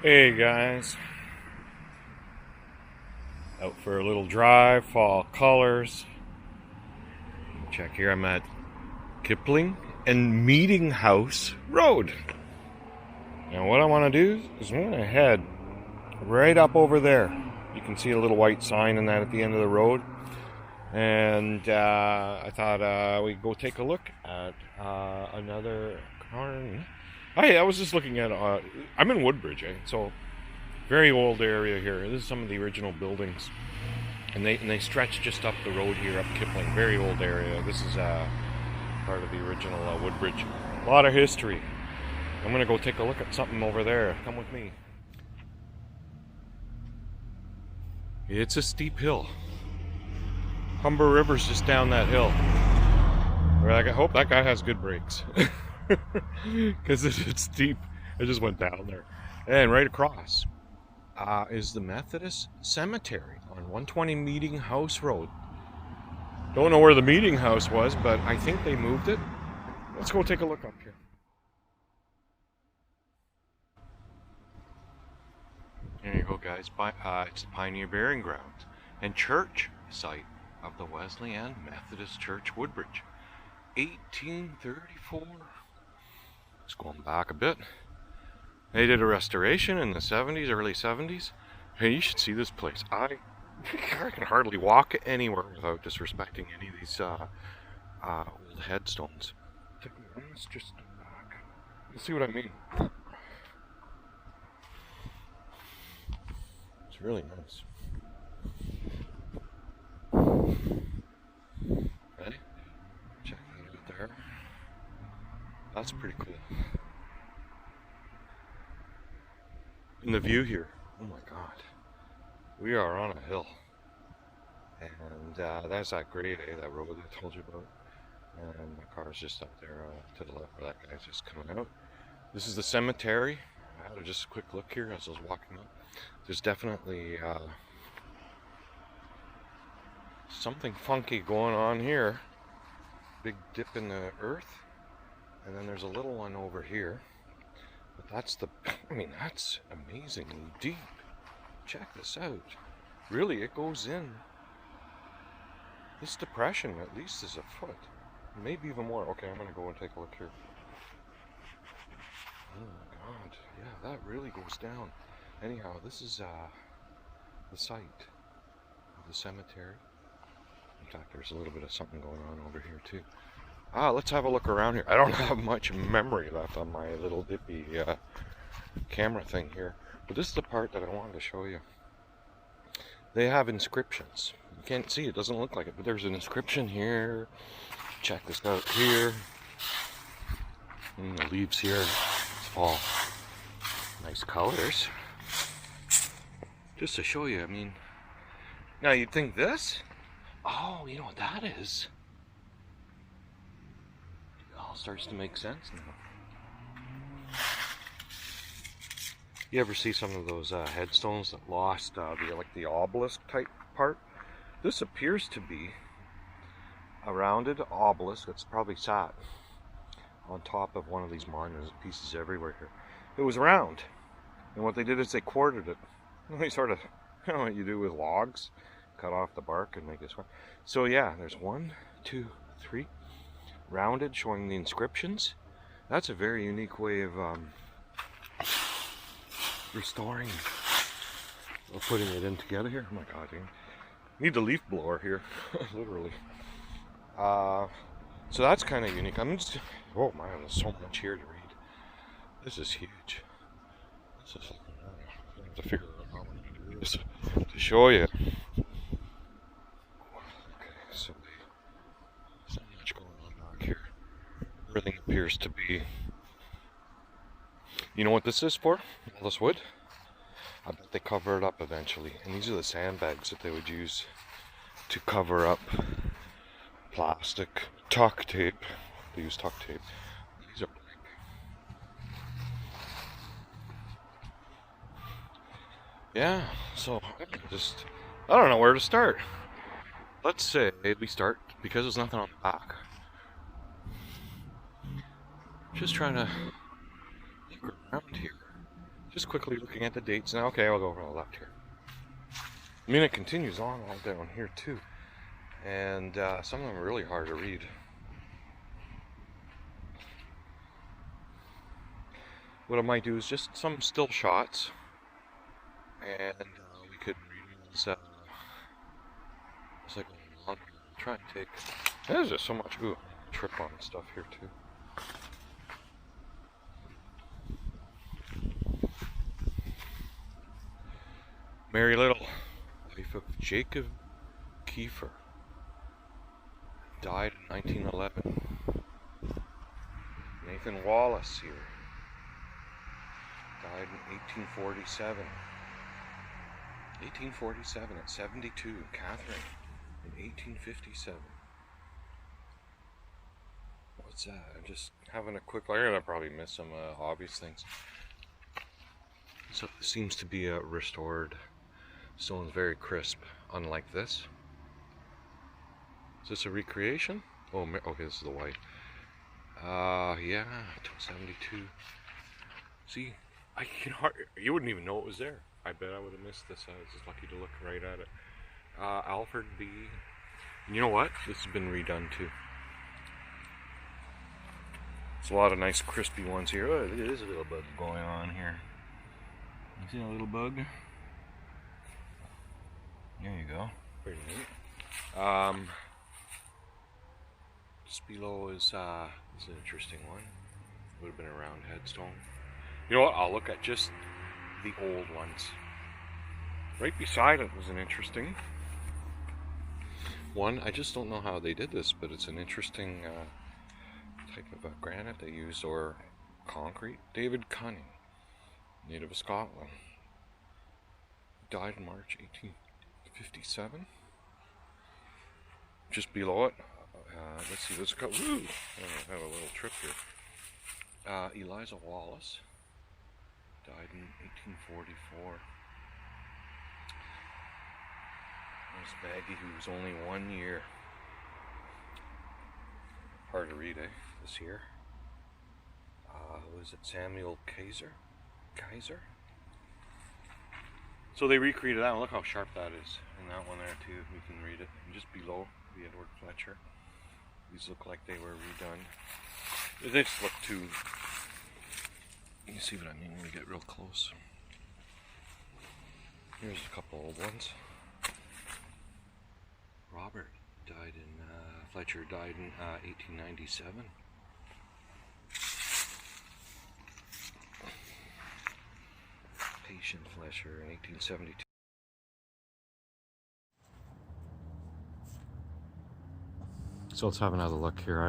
Hey guys, out for a little drive, fall colors. Check here, I'm at Kipling and Meeting House Road. Now what I want to do is I'm going to head right up over there. You can see a little white sign in that at the end of the road. And I thought we'd go take a look at another cairn. I was just looking at, I'm in Woodbridge, so very old area here. This is some of the original buildings, and they stretch just up the road here, up Kipling. Very old area. This is part of the original Woodbridge. A lot of history. I'm gonna go take a look at something over there. Come with me. It's a steep hill. Humber River's just down that hill. I hope that guy has good brakes, because it's steep. I just went down there, and right across is the Methodist Cemetery on 120 Meeting House Road. Don't know where the meeting house was, but I think they moved it. Let's go take a look up here. There you go, guys. It's the Pioneer Burying Ground and church site of the Wesleyan Methodist Church, Woodbridge, 1834. It's going back a bit. They did a restoration in the 70s, early 70s. Hey, you should see this place. I can hardly walk anywhere without disrespecting any of these old headstones. Let's just back. You see what I mean? It's really nice. Ready? Check that out there. That's pretty cool. And the view here, oh my god, we are on a hill, and that's that grade A, that road I told you about, and my car is just up there to the left where that guy's just coming out. This is the cemetery. I had just a quick look here as I was walking up. There's definitely something funky going on here. Big dip in the earth, and then there's a little one over here. But that's that's amazingly deep. Check this out. Really, it goes in. This depression at least is a foot. Maybe even more. Okay, I'm gonna go and take a look here. Oh my god. Yeah, that really goes down. Anyhow, this is the site of the cemetery. In fact, there's a little bit of something going on over here too. Let's have a look around here. I don't have much memory left on my little dippy camera thing here, but this is the part that I wanted to show you. They have inscriptions. You can't see it, doesn't look like it, but there's an inscription here. Check this out here. And the leaves here, it's fall. Nice colors. Just to show you, now you'd think this? Oh, you know what that is? Starts to make sense now. You ever see some of those headstones that lost the obelisk type part? This appears to be a rounded obelisk that's probably sat on top of one of these monuments. Pieces everywhere here. It was round, and what they did is they quartered it. They sort of, what you do with logs, cut off the bark and make this one. So yeah, there's 1, 2, 3. Rounded, showing the inscriptions. That's a very unique way of restoring or putting it in together here. Oh my god, I need the leaf blower here. Literally. So that's kind of unique. Oh man, there's so much here to read. This is huge. This is, I have to figure out how I'm going to do this to show you. Okay, so there's not much going on back here. Everything appears to be. You know what this is for? All this wood? I bet they cover it up eventually. And these are the sandbags that they would use to cover up plastic, tuck tape. They use tuck tape. These are blank. Yeah, so I don't know where to start. Let's say we start, because there's nothing on the back. Just trying to look around here. Just quickly looking at the dates now. Okay, I'll go over all left here. I mean, it continues on all down here too. And some of them are really hard to read. What I might do is just some still shots. And we could read these it's like a long, try and take. There's just so much trip on stuff here too. Mary Little, wife of Jacob Kiefer, died in 1911. Nathan Wallace here, died in 1847. 1847 at 72. Catherine in 1857. What's that? I'm just having a quick look. I probably missed some obvious things. So it seems to be a restored. Stone's very crisp, unlike this. Is this a recreation? Oh, okay, this is the white. Yeah, 72. See, you wouldn't even know it was there. I bet I would have missed this. I was just lucky to look right at it. Alfred B. And you know what? This has been redone too. There's a lot of nice crispy ones here. Oh, look at this little bug going on here. You see a little bug? There you go. Pretty neat. Just below is an interesting one. Would have been a round headstone. You know what? I'll look at just the old ones. Right beside it was an interesting one. I just don't know how they did this, but it's an interesting type of granite they used, or concrete. David Cunning, native of Scotland. Died in March 1857. Just below it, let's see, let's go. Woo! I have a little trip here. Eliza Wallace died in 1844. There's Maggie, who was only 1 year. Hard to read, this here. Was it Samuel Kaiser? So they recreated that one. Look how sharp that is. And that one there too, you can read it. And just below, the Edward Fletcher. These look like they were redone. They just look too... You see what I mean when we get real close. Here's a couple old ones. Robert died in... Fletcher died in 1897. Patient Fletcher in 1872. So let's have another look here.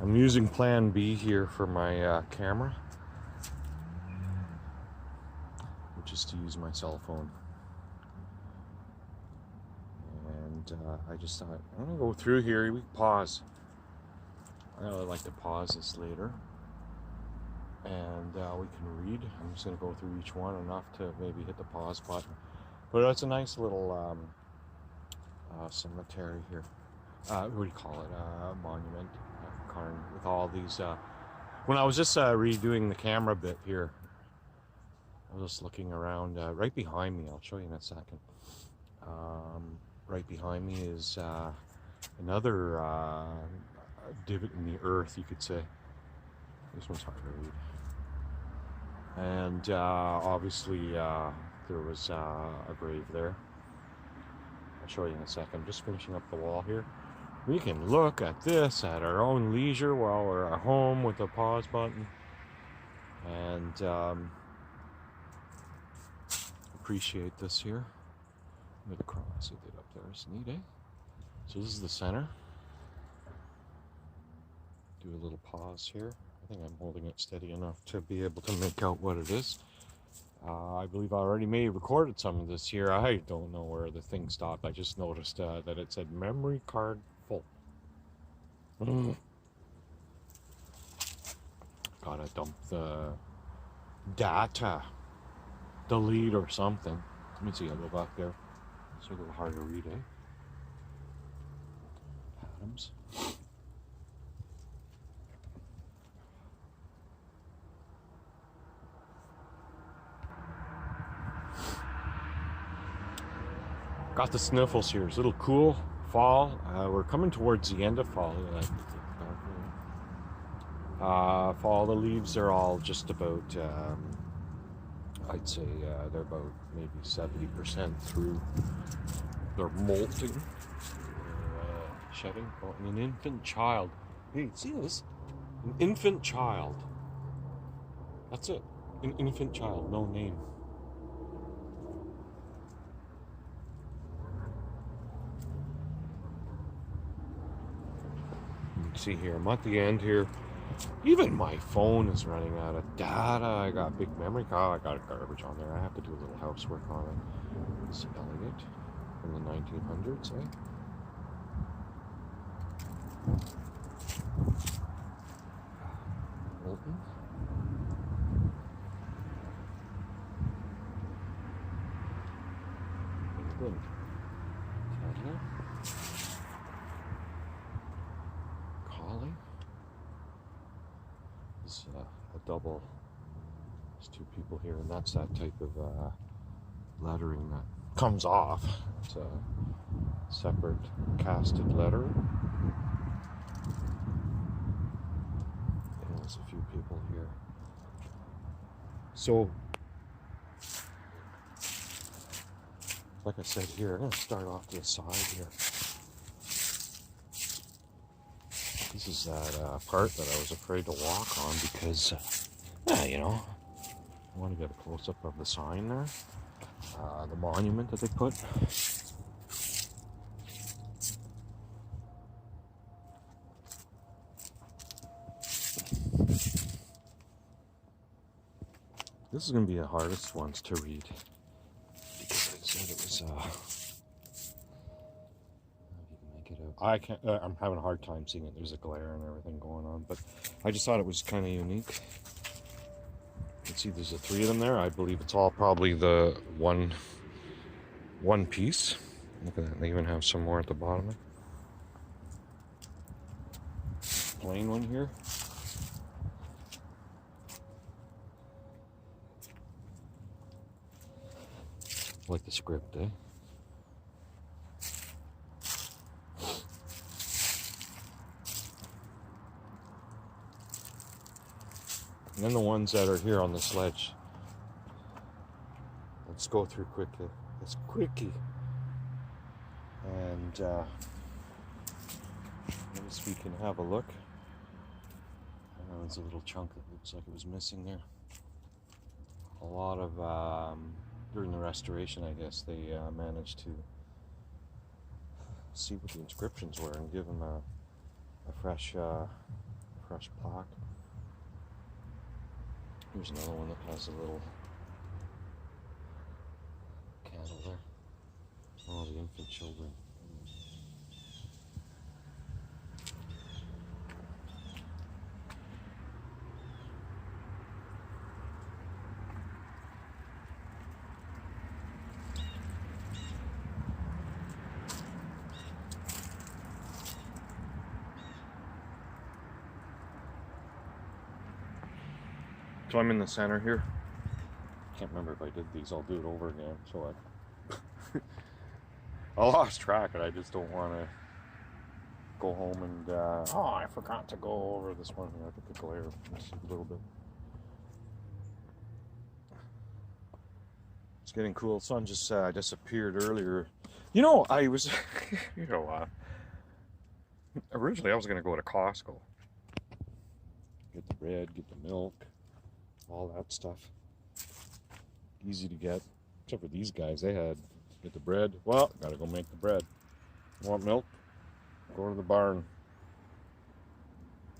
I'm using Plan B here for my camera, which is to use my cell phone. And I just thought, I'm gonna go through here. We pause. I really like to pause this later, and we can read. I'm just gonna go through each one enough to maybe hit the pause button. But it's a nice little cemetery here. What do you call it? Monument, with all these. When I was just redoing the camera bit here, I was just looking around. Right behind me, I'll show you in a second. Right behind me is another divot in the earth, you could say. This one's hard to read. And obviously there was a grave there. I'll show you in a second. I'm just finishing up the wall here. We can look at this at our own leisure while we're at home with the pause button. And appreciate this here. Look at the cross they did up there. It's neat, eh? So this is the center. Do a little pause here. I think I'm holding it steady enough to be able to make out what it is. I believe I already may have recorded some of this here. I don't know where the thing stopped. I just noticed that it said memory card full. Gotta dump the data. Delete or something. Let me see, I'll go back there. It's a little hard to read, eh? Adams. Got the sniffles here. It's a little cool. Fall. We're coming towards the end of fall. Fall, the leaves are all just about, I'd say they're about maybe 70% through. They're molting. They're shedding. Oh, and an infant child. Hey, see this? An infant child. That's it. An infant child, no name. You can see here, I'm at the end here. Even my phone is running out of data. I got a big memory card. I got a garbage on there. I have to do a little housework on it. It's Elliot from the 1900s, eh? Molten. England. Canada. Collie. This is a double. There's two people here, and that's that type of lettering that comes off. It's a separate casted letter. And there's a few people here. So, like I said here, I'm going to start off to the side here. This is that part that I was afraid to walk on because, you know, I want to get a close-up of the sign there. The monument that they put. This is going to be the hardest ones to read because I said it was. I can't. I'm having a hard time seeing it. There's a glare and everything going on, but I just thought it was kind of unique. You can see there's 3 of them there. I believe it's all probably the one piece. Look at that. They even have some more at the bottom. Plain one here. Like the script, eh? And then the ones that are here on the sledge. Let's go through quickly. It's quickie. And let me see if we can have a look. There's a little chunk that looks like it was missing there. A lot of, during the restoration, I guess, they managed to see what the inscriptions were and give them a fresh plaque. Here's another one that has a little candle there. Oh, the infant children. So I'm in the center here. Can't remember if I did these. I'll do it over again. So I lost track, and I just don't want to go home and oh, I forgot to go over this one. I think the glare just a little bit. It's getting cool. The sun just disappeared earlier. You know, I was, originally I was going to go to Costco, get the bread, get the milk. All that stuff. Easy to get. Except for these guys, they had get the bread. Well, gotta go make the bread. Want milk? Go to the barn.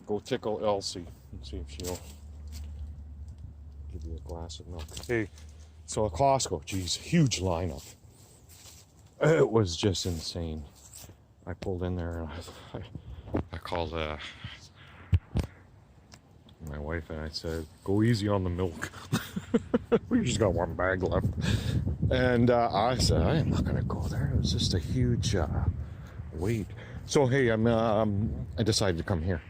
Go tickle Elsie and see if she'll give you a glass of milk. Hey, so at Costco, geez, huge lineup. It was just insane. I pulled in there and I called my wife and I said, go easy on the milk. We just got one bag left. And I said, I am not going to go there. It was just a huge wait. So, hey, I decided to come here.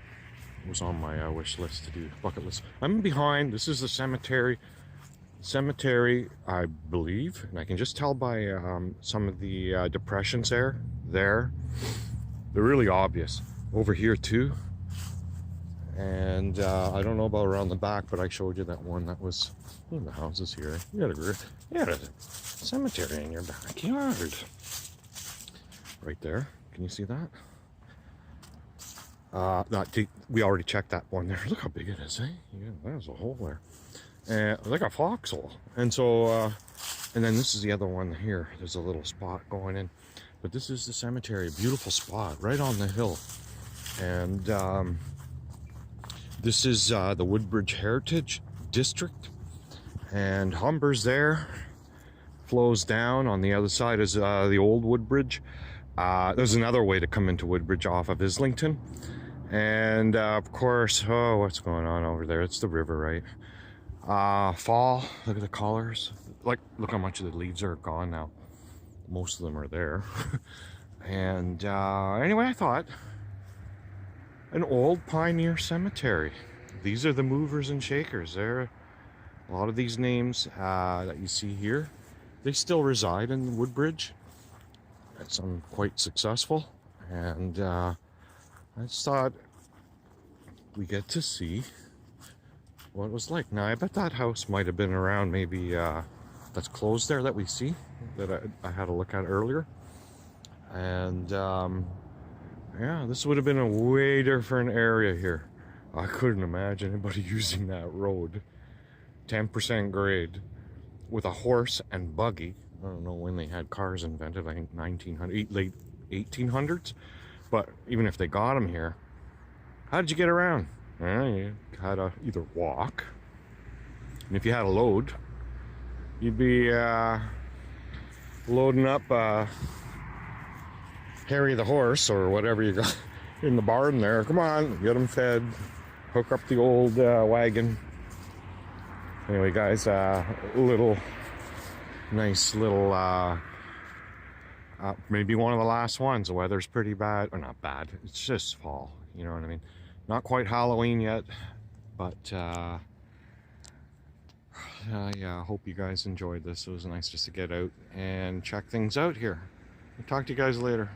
It was on my wish list to do, bucket list. I'm behind. This is the cemetery. cemetery, I believe, and I can just tell by some of the depressions there. They're really obvious. Over here too. And I don't know about around the back, but I showed you that one that was in the houses here. You had a cemetery in your backyard. Right there. Can you see that? We already checked that one there. Look how big it is, eh? Yeah, there's a hole there. Like a foxhole. And so, and then this is the other one here. There's a little spot going in. But this is the cemetery. Beautiful spot, right on the hill. And this is the Woodbridge Heritage District. And Humber's there. Flows down. On the other side is the old Woodbridge. There's another way to come into Woodbridge off of Islington. And of course, oh, what's going on over there? It's the river, right? Fall, look at the colors. Like, look how much of the leaves are gone now. Most of them are there. And anyway, I thought, an old pioneer cemetery. These are the movers and shakers. There, a lot of these names that you see here, they still reside in Woodbridge. Some quite successful, and I just thought we get to see what it was like. Now, I bet that house might have been around, maybe that's closed there that we see, that I had a look at earlier. And yeah, this would have been a way different area here. I couldn't imagine anybody using that road. 10% grade with a horse and buggy. I don't know when they had cars invented. I think 1900, late 1800s. But even if they got them here, how did you get around? You had to either walk, and if you had a load, you'd be loading up Harry the horse or whatever you got in the barn there. Come on, get them fed, hook up the old wagon. Anyway, guys, nice little maybe one of the last ones. The weather's pretty bad, or not bad, it's just fall, you know what I mean? Not quite Halloween yet, but yeah, I hope you guys enjoyed this. It was nice just to get out and check things out here. I'll talk to you guys later.